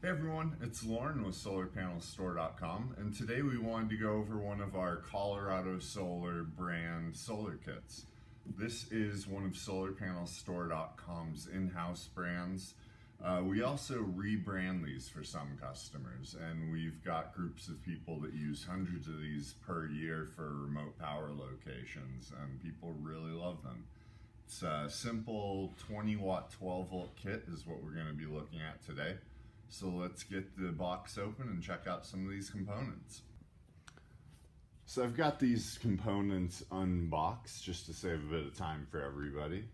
Hey everyone, it's Lauren with SolarPanelStore.com, and today we wanted to go over one of our Colorado Solar brand solar kits. This is one of SolarPanelStore.com's in-house brands. We also rebrand these for some customers, and we've got groups of people that use hundreds of these per year for remote power locations, and people really love them. It's a simple 20-watt 12-volt kit is what we're going to be looking at today. So let's get the box open and check out some of these components. So I've got these components unboxed just to save a bit of time for everybody.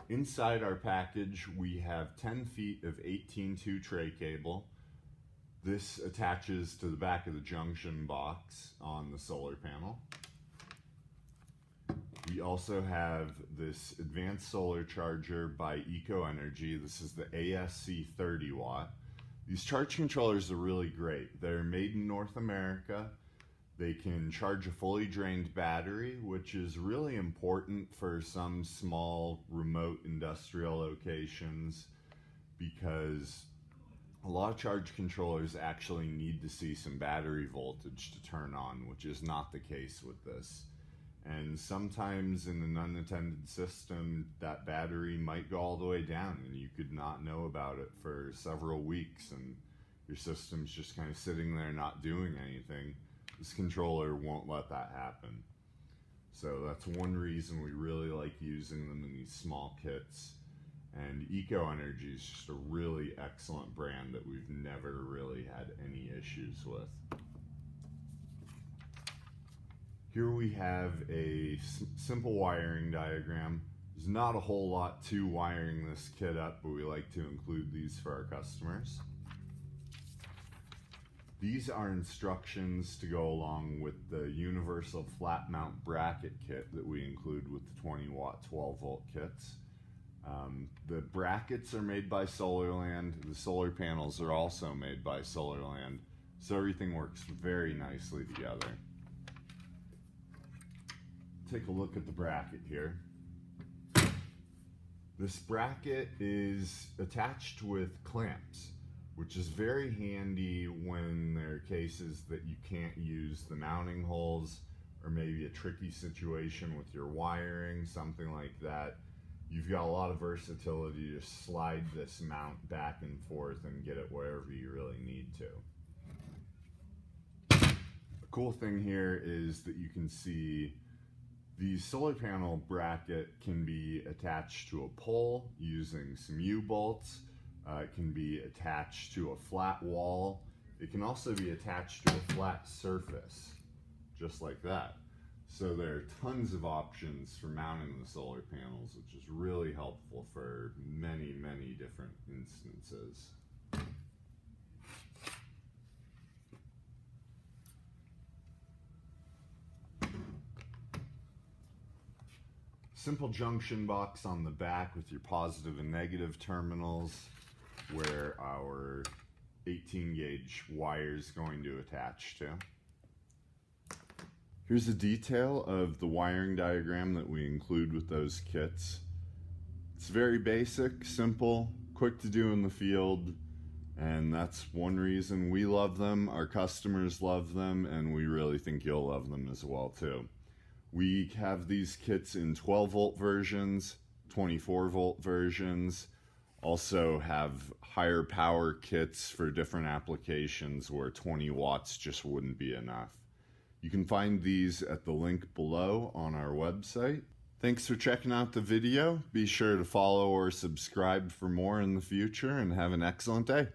Inside our package we have 10 feet of 18-2 tray cable. This attaches to the back of the junction box on the solar panel. We also have this advanced solar charger by Eco Energy. This is the ASC 30 watt. These charge controllers are really great. They're made in North America. They can charge a fully drained battery, which is really important for some small remote industrial locations because a lot of charge controllers actually need to see some battery voltage to turn on, which is not the case with this. And sometimes in an unattended system, that battery might go all the way down and you could not know about it for several weeks and your system's just kind of sitting there not doing anything. This controller won't let that happen. So that's one reason we really like using them in these small kits. And Eco Energy is just a really excellent brand that we've never really had any issues with. Here we have a simple wiring diagram. There's not a whole lot to wiring this kit up, but we like to include these for our customers. These are instructions to go along with the universal flat mount bracket kit that we include with the 20-watt 12-volt kits. The brackets are made by Solarland. The solar panels are also made by Solarland, so everything works very nicely together. Take a look at the bracket here. This bracket is attached with clamps, which is very handy when there are cases that you can't use the mounting holes or maybe a tricky situation with your wiring, something like that. You've got a lot of versatility to slide this mount back and forth and get it wherever you really need to. The cool thing here is that you can see the solar panel bracket can be attached to a pole using some U-bolts. It can be attached to a flat wall. It can also be attached to a flat surface, just like that. So there are tons of options for mounting the solar panels, which is really helpful for many, many different instances. Simple junction box on the back with your positive and negative terminals where our 18 gauge wire is going to attach to. Here's a detail of the wiring diagram that we include with those kits. It's very basic, simple, quick to do in the field, and that's one reason we love them, our customers love them, and we really think you'll love them as well too. We have these kits in 12-volt versions, 24-volt versions, also have higher power kits for different applications where 20 watts just wouldn't be enough. You can find these at the link below on our website. Thanks for checking out the video. Be sure to follow or subscribe for more in the future and have an excellent day.